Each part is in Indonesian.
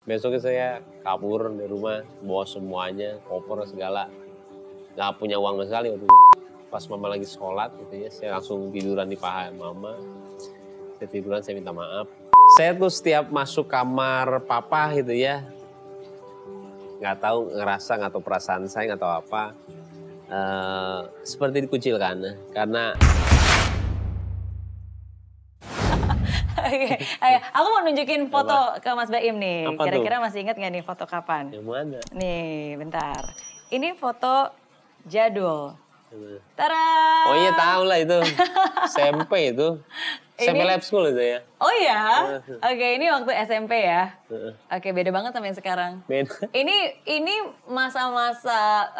Besoknya saya kabur dari rumah, bawa semuanya, koper segala. Nggak punya uang sama sekali waktu itu. Pas mama lagi sholat gitu ya, saya langsung tiduran di paha mama. Saya tiduran, saya minta maaf. Saya tuh setiap masuk kamar papa gitu ya, nggak tahu ngerasa, nggak tahu perasaan saya, nggak tahu apa. Seperti dikucilkan, karena Oke, aku mau nunjukin foto ke Mas Baim nih. Apa Kira-kira tuh? masih ingat nggak nih foto kapan? Yang mana? Nih, bentar. Ini foto jadul. Tada! Oh iya tahu lah itu, SMP itu. SMP Ini- Lab School itu ya. Oh ya? Oke, ini waktu SMP ya. Oke, beda banget sama yang sekarang. Beda. Ini masa-masa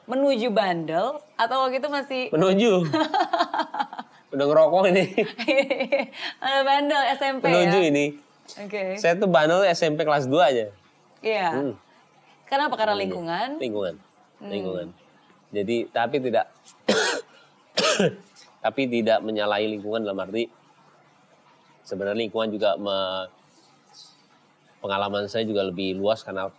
menuju bandel atau waktu itu masih Menuju. Udah ngerokok ini. bandel SMP Menuju ya? ini. Oke. Saya tuh bandel SMP kelas 2 aja. Iya. Kenapa? Karena lingkungan? Lingkungan. Jadi tapi tidak menyalahi lingkungan dalam arti sebenarnya lingkungan juga pengalaman saya juga lebih luas karena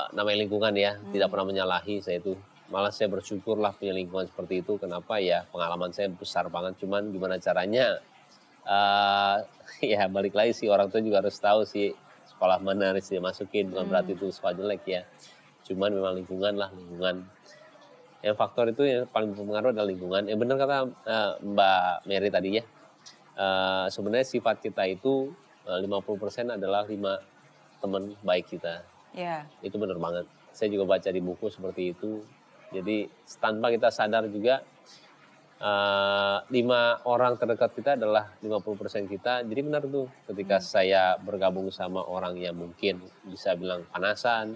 namanya lingkungan ya, tidak pernah menyalahi saya itu. Malah saya bersyukurlah punya lingkungan seperti itu. Kenapa ya, pengalaman saya besar banget, cuman gimana caranya ya balik lagi sih, orang tua juga harus tahu sih sekolah mana harus dia masukin, bukan berarti itu sekolah jelek ya. Cuman memang lingkungan. Yang faktor itu yang paling berpengaruh adalah lingkungan. Yang benar kata Mbak Mary tadi ya, sebenarnya sifat kita itu 50% adalah 5 teman baik kita. Iya. Itu benar banget. Saya juga baca di buku seperti itu. Jadi tanpa kita sadar juga 5 orang terdekat kita adalah 50% kita. Jadi benar tuh ketika saya bergabung sama orang yang mungkin bisa bilang panasan,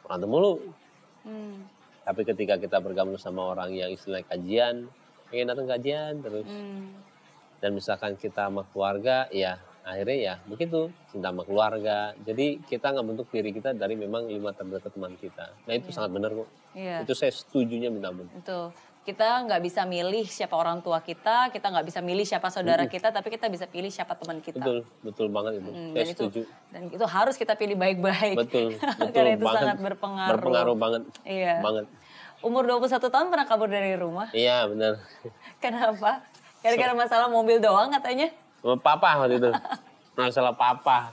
berantem mulu. Tapi ketika kita bergabung sama orang yang istilahnya kajian, pengen datang kajian terus. Dan misalkan kita sama keluarga, ya akhirnya ya begitu, cinta sama keluarga. Jadi kita nggak bentuk diri kita dari memang 5 terdekat teman kita. Nah itu sangat benar kok. Iya. Itu saya setujunya minta-minta. Itu kita nggak bisa milih siapa orang tua kita nggak bisa milih siapa saudara kita, tapi kita bisa pilih siapa teman kita. Betul banget itu. Saya setuju. Dan itu harus kita pilih baik-baik. Betul Karena itu banget. sangat berpengaruh. Berpengaruh banget. Iya. Banget. Umur 21 tahun pernah kabur dari rumah? Iya benar. Kenapa? Gara-gara masalah mobil doang katanya? Sama papa waktu itu. Masalah papa.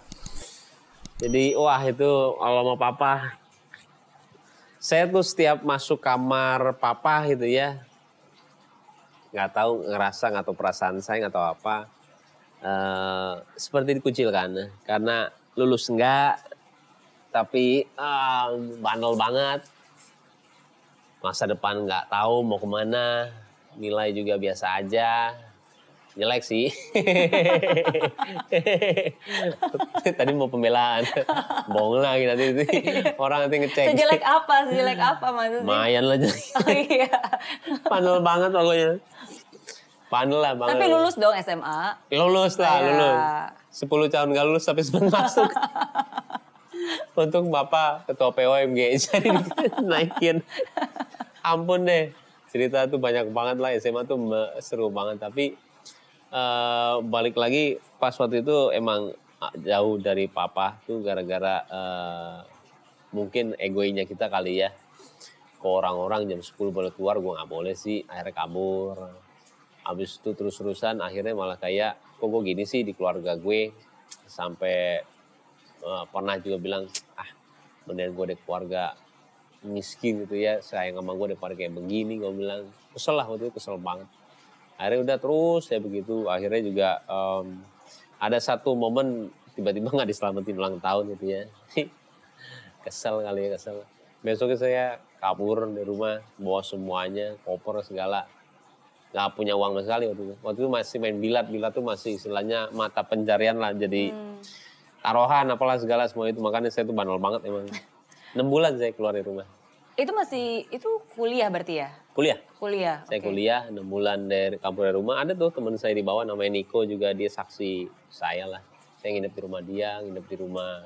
Jadi wah itu kalau sama papa. Saya tuh setiap masuk kamar papa gitu ya, nggak tahu ngerasa, nggak tahu perasaan saya, nggak tahu apa. Seperti dikucilkan, karena lulus enggak, tapi bandel banget. Masa depan nggak tahu mau kemana, nilai juga biasa aja. Jelek sih. Tadi mau pembelaan. Bohong lagi nanti. Orang nanti ngecek. Sejelek apa maksudnya? Lumayan lah. Oh iya. Pandel banget pokoknya. Pandel lah banget. Tapi lulus dong SMA. Lulus lah, Ya. lulus. 10 tahun gak lulus tapi sempat masuk. Untung Bapak ketua POMG jadi naikin. Ampun deh. Cerita tuh banyak banget lah. SMA tuh seru banget. Tapi balik lagi pas waktu itu emang jauh dari papa tuh gara-gara mungkin egoinya kita kali ya. Ke orang-orang jam 10 boleh keluar, gue gak boleh sih. Akhirnya kabur. Habis itu terus-terusan akhirnya malah kayak kok gue gini sih di keluarga gue. Sampai pernah juga bilang mendingan gue di keluarga miskin gitu ya. Sayang sama gue daripada kayak begini, gue bilang. Kesel lah waktu itu, kesel banget. Akhirnya udah terus ya begitu. Akhirnya juga ada satu momen tiba-tiba nggak diselamatin ulang tahun gitu ya. Kesel kali ya, kesel. Besoknya saya kabur dari rumah, bawa semuanya, koper segala. Nggak punya uang sama sekali waktu itu. Waktu itu masih main bilat. Bilat tuh masih istilahnya mata pencarian lah. Jadi taruhan apalah segala semua itu. Makanya saya tuh bandel banget emang. 6 bulan saya keluar dari rumah. Itu kuliah berarti ya? Kuliah. Saya oke. kuliah 6 bulan dari kabur dari rumah. Ada tuh teman saya di bawah namanya Niko juga, dia saksi saya lah. Saya nginep di rumah dia, nginep di rumah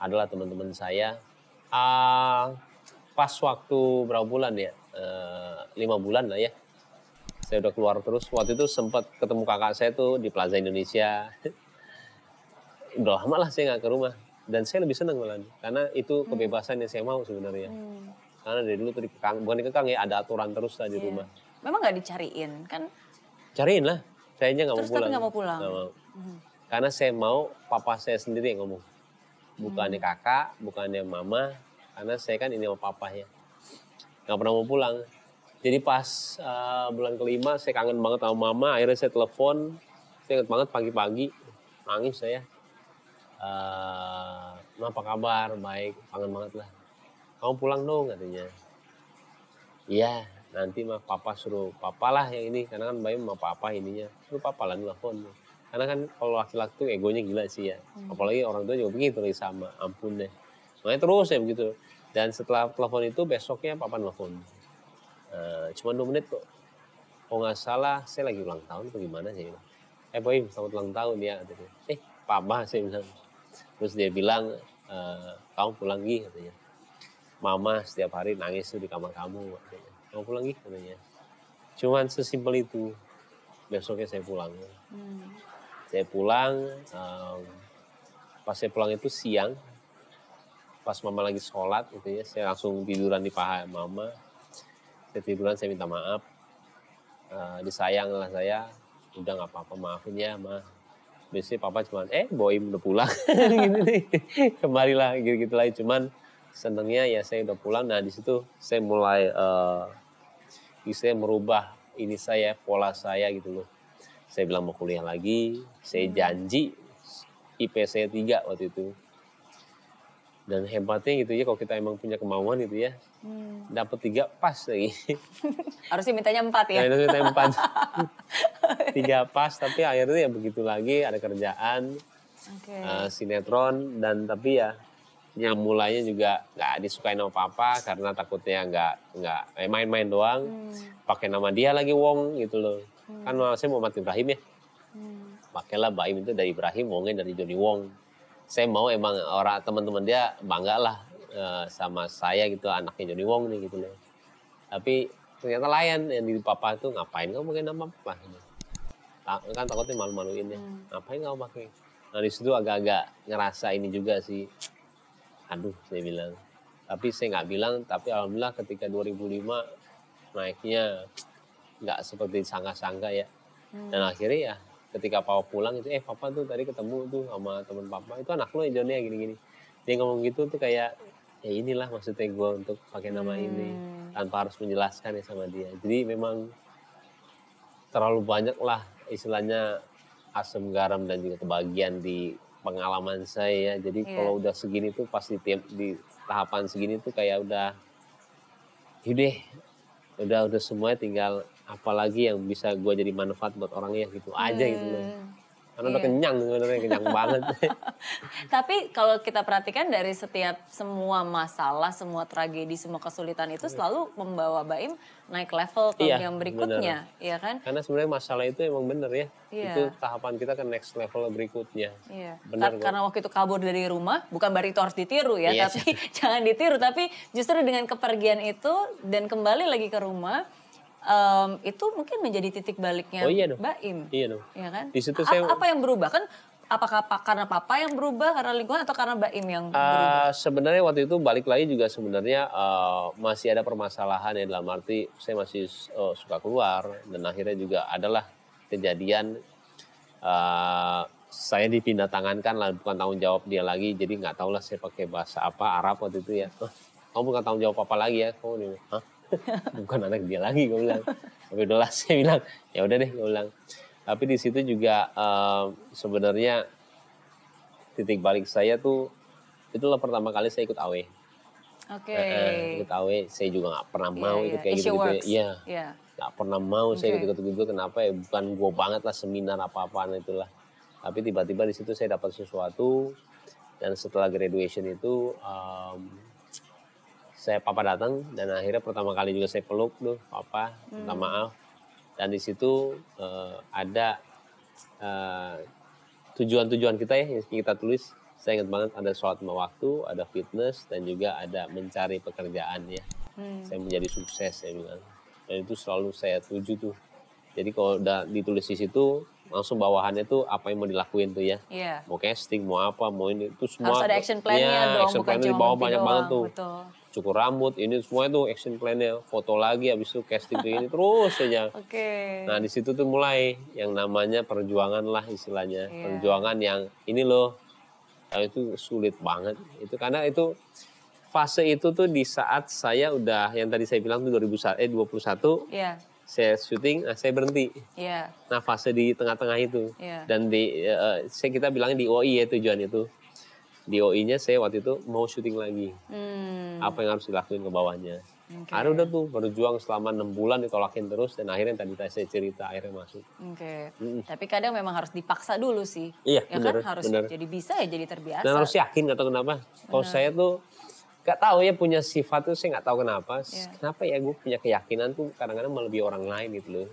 adalah teman-teman saya. Pas waktu berapa bulan ya? 5 bulan lah ya. Saya udah keluar terus. Waktu itu sempat ketemu kakak saya tuh di Plaza Indonesia. Udah lama lah saya nggak ke rumah. Dan saya lebih senang malah, karena itu kebebasan yang saya mau sebenarnya. Karena dari dulu tuh bukan dikekang ya, ada aturan terus lah di rumah. Memang nggak dicariin kan? Cariin lah, saya aja nggak mau Terus pulang. tapi nggak mau pulang. Nggak mau. Karena saya mau papa saya sendiri yang ngomong. Bukannya kakak, bukannya mama. Karena saya kan ini sama papa ya. Nggak pernah mau pulang. Jadi pas bulan kelima saya kangen banget sama mama. Akhirnya saya telepon. Saya ingat banget pagi-pagi. Nangis saya. Ma, apa kabar? Baik, kangen banget lah. Kamu pulang dong katanya. Iya, nanti mah papa suruh papa lah yang ini. Karena kan Baim sama papa ininya. Suruh papa lah telepon. Karena kan kalau laki-laki tuh egonya gila sih ya. Apalagi orang tua juga begitu lagi sama. Ampun deh. Makanya terus ya begitu. Dan setelah telepon itu besoknya papa nelfon. Cuma 2 menit kok. Kalau nggak salah saya lagi ulang tahun atau gimana sih. Boy selamat ulang tahun ya. Papa saya bilang. Terus dia bilang kamu pulang Gi katanya. Mama setiap hari nangis tuh di kamar kamu katanya. Kamu pulang Gi katanya. Cuman sesimpel itu. Besoknya saya pulang. Saya pulang, pas saya pulang itu siang, pas mama lagi sholat gitu ya, saya langsung tiduran di paha mama. Saya tiduran, saya minta maaf, disayang lah saya, udah nggak apa-apa maafin ya ma. Biasanya papa cuman, Boim udah pulang, gitu nih. Kembalilah gitu-gitu lagi, cuman senengnya ya saya udah pulang. Nah di situ saya mulai, saya merubah ini saya, pola saya gitu loh. Saya bilang mau kuliah lagi, saya janji IP saya 3 waktu itu. Dan hebatnya gitu ya kalau kita emang punya kemauan gitu ya, dapat 3 pas lagi. Harusnya mintanya 4 ya? Nah, itu mintanya 4. 3 pas, tapi akhirnya ya begitu lagi, ada kerjaan, sinetron, dan tapi ya yang mulainya juga nggak disukain sama papa karena takutnya nggak main-main doang, pakai nama dia lagi Wong gitu loh. Kan saya Muhammad Ibrahim ya, pakailah Baim itu dari Ibrahim, Wongnya dari Johnny Wong. Saya mau emang orang teman-teman dia bangga lah sama saya gitu, anaknya Johnny Wong nih gitu loh. Tapi ternyata lain yang di papa itu, ngapain kamu pakai nama papa? Kan takutnya malu-maluin ya, ngapain kamu pakai? Nah di situ agak-agak ngerasa ini juga sih, aduh saya bilang. Tapi saya nggak bilang, tapi alhamdulillah ketika 2005 naiknya nggak seperti sangka-sangka ya. Dan akhirnya ya ketika papa pulang itu, papa tuh tadi ketemu tuh sama teman papa, itu anak lo ya Johnny ya gini-gini. Dia ngomong gitu tuh kayak, ya inilah maksudnya gue untuk pakai nama ini. Tanpa harus menjelaskan ya sama dia. Jadi memang terlalu banyak lah istilahnya asam garam dan juga kebahagiaan di pengalaman saya ya. Jadi kalau udah segini tuh pas di tahapan segini tuh kayak udah, yaudah udah semuanya tinggal apalagi yang bisa gue jadi manfaat buat orangnya gitu aja gitu loh. Karena udah kenyang sebenarnya, kenyang banget. Tapi kalau kita perhatikan dari setiap semua masalah, semua tragedi, semua kesulitan itu selalu membawa Baim naik level ke yang berikutnya, iya kan? Karena sebenarnya masalah itu emang bener ya, itu tahapan kita ke next level berikutnya. Iya. Bener, karena waktu itu kabur dari rumah, bukan berarti itu harus ditiru ya, tapi jangan ditiru. Tapi justru dengan kepergian itu dan kembali lagi ke rumah, itu mungkin menjadi titik baliknya Baim. Iya dong. Iya kan? Di situ saya apa yang berubah kan? Apakah karena papa yang berubah, karena lingkungan, atau karena Baim yang berubah? Sebenarnya waktu itu balik lagi juga sebenarnya masih ada permasalahan ya, dalam arti saya masih suka keluar, dan akhirnya juga adalah kejadian saya dipindah tangankan lah, bukan tanggung jawab dia lagi, jadi nggak tahu lah saya pakai bahasa apa, Arab waktu itu ya. Kamu bukan tanggung jawab apa lagi ya? Kamu nih, bukan anak dia lagi, gue bilang. Tapi udahlah, saya bilang ya udah deh, gue bilang. Tapi di situ juga sebenarnya titik balik saya tuh, itulah pertama kali saya ikut AW. Ikut AW, saya juga nggak pernah mau ikut kayak gitu. Iya, nggak pernah mau saya ikut gitu. Kenapa ya? Bukan gue banget lah seminar apa-apaan itulah. Tapi tiba-tiba di situ saya dapat sesuatu, dan setelah graduation itu papa datang, dan akhirnya pertama kali juga saya peluk tuh papa, minta maaf. Dan di situ ada tujuan-tujuan kita ya yang kita tulis. Saya ingat banget ada sholat 5 waktu, ada fitness, dan juga ada mencari pekerjaan ya. Saya menjadi sukses saya bilang. Dan itu selalu saya tuju tuh. Jadi kalau udah ditulis di situ, langsung bawahannya tuh apa yang mau dilakuin tuh ya. Mau casting, mau apa, mau ini itu semua. Harus ada action plan-nya dong, action bukan plan-nya di bawah banyak doang, banget tuh. Betul. Cukur rambut, ini semua itu action plan-nya. Foto lagi, habis itu casting ini terus aja. Nah di situ tuh mulai yang namanya perjuangan lah istilahnya. Perjuangan yang ini loh, itu sulit banget. Itu karena itu fase itu tuh di saat saya udah yang tadi saya bilang tuh 21. Saya syuting, saya berhenti. Nah fase di tengah-tengah itu. Dan kita bilangnya di OI ya tujuan itu. Di OI-nya saya waktu itu mau syuting lagi. Apa yang harus dilakuin ke bawahnya. Akhirnya udah tuh berjuang selama 6 bulan ditolakin terus. Dan akhirnya tadi saya cerita akhirnya masuk. Tapi kadang memang harus dipaksa dulu sih. Iya ya bener, kan harus bener. jadi bisa ya jadi terbiasa. Dan harus yakin gak tahu kenapa. Kalau saya tuh gak tahu ya punya sifat tuh saya gak tahu kenapa. Kenapa ya gue punya keyakinan tuh kadang-kadang melebihi orang lain gitu loh.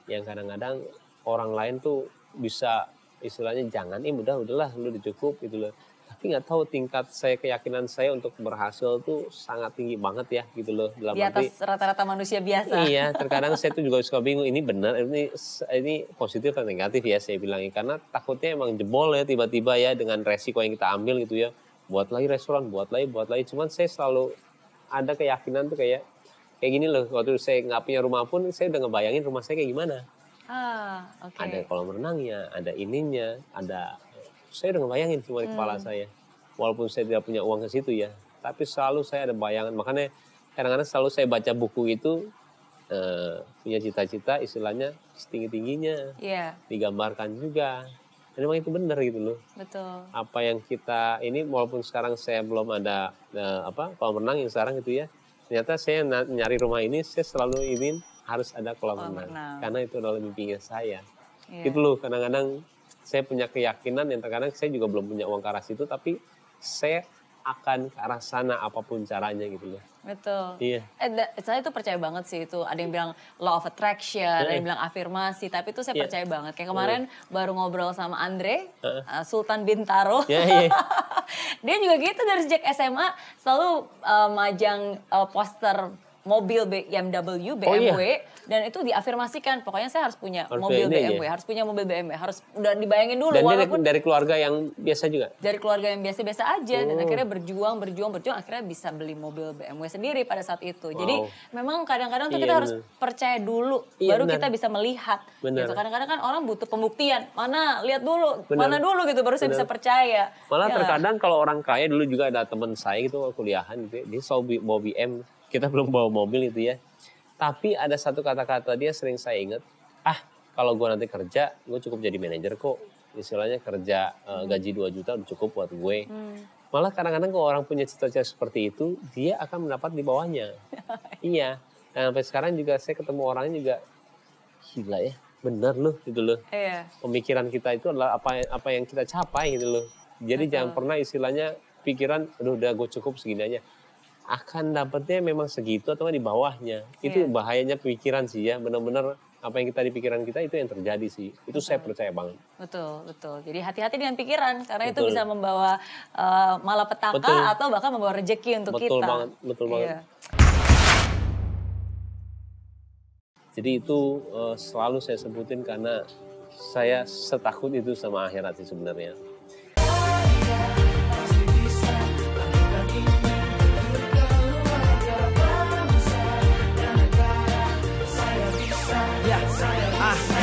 Yang kadang-kadang orang lain tuh bisa istilahnya jangan udahlah lu udah cukup gitu loh. Tapi nggak tahu tingkat keyakinan saya untuk berhasil tuh sangat tinggi banget ya gitu loh. Dalam di atas rata-rata manusia biasa. Iya, terkadang saya tuh juga suka bingung ini benar ini positif atau negatif ya saya bilangin karena takutnya emang jebol ya tiba-tiba ya dengan resiko yang kita ambil gitu ya. Buat lagi restoran, buat lagi. Cuman saya selalu ada keyakinan tuh kayak gini loh. Waktu saya nggak punya rumah pun saya udah ngebayangin rumah saya kayak gimana. Ada kolam renangnya, ada ininya, saya udah ngebayangin semua di kepala saya. Walaupun saya tidak punya uang ke situ ya. Tapi selalu saya ada bayangan. Makanya kadang-kadang selalu saya baca buku itu. Punya cita-cita istilahnya setinggi-tingginya. Digambarkan juga. Dan memang itu benar gitu loh. Betul. Apa yang kita ini walaupun sekarang saya belum ada kolam renang yang sekarang gitu ya. Ternyata saya nyari rumah ini saya selalu ingin harus ada kolam renang. Karena itu adalah mimpinya saya. Gitu loh kadang-kadang. Saya punya keyakinan yang terkadang saya juga belum punya uang ke arah situ, tapi saya akan ke arah sana apapun caranya gitu loh. Betul. Iya. Saya tuh percaya banget sih itu. Ada yang bilang law of attraction, ada yang bilang afirmasi, tapi itu saya percaya banget. Kayak kemarin baru ngobrol sama Andre, Sultan Bintaro. Dia juga gitu dari sejak SMA selalu majang poster mobil BMW, dan itu diafirmasikan. Pokoknya saya harus punya mobil BMW, harus punya mobil BMW, harus udah dibayangin dulu. Dan walaupun dari keluarga yang biasa juga? Dari keluarga yang biasa-biasa aja, dan akhirnya berjuang, akhirnya bisa beli mobil BMW sendiri pada saat itu. Jadi memang kadang-kadang tuh kita harus percaya dulu, baru kita bisa melihat. Gitu. Kadang-kadang kan orang butuh pembuktian, lihat dulu, mana dulu gitu, baru saya bisa percaya. Malah terkadang kalau orang kaya dulu juga ada teman saya gitu, kuliahan gitu, dia selalu bawa BM. Kita belum bawa mobil itu ya. Tapi ada satu kata-kata dia sering saya ingat. Kalau gue nanti kerja, gue cukup jadi manajer kok. Istilahnya kerja gaji 2 juta udah cukup buat gue. Malah kadang-kadang kalau orang punya cita-cita seperti itu, dia akan mendapat di bawahnya. Iya. Dan sampai sekarang juga saya ketemu orangnya juga, gila ya, benar loh gitu loh. Pemikiran kita itu adalah apa yang kita capai gitu loh. Jadi jangan pernah istilahnya pikiran, udah gue cukup segini aja. Akan dapatnya memang segitu atau di bawahnya. Itu bahayanya pikiran sih ya. Benar-benar apa yang kita di pikiran kita itu yang terjadi sih. Itu saya percaya banget. Betul. Jadi hati-hati dengan pikiran. Karena itu bisa membawa malapetaka atau bahkan membawa rezeki untuk kita. Betul banget. Jadi itu selalu saya sebutin karena saya setakut itu sama akhirat sih sebenarnya.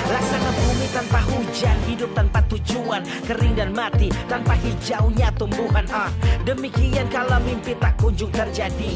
Rasakan bumi tanpa hujan, hidup tanpa tujuan, kering dan mati tanpa hijaunya tumbuhan. Demikian kalau mimpi tak kunjung terjadi,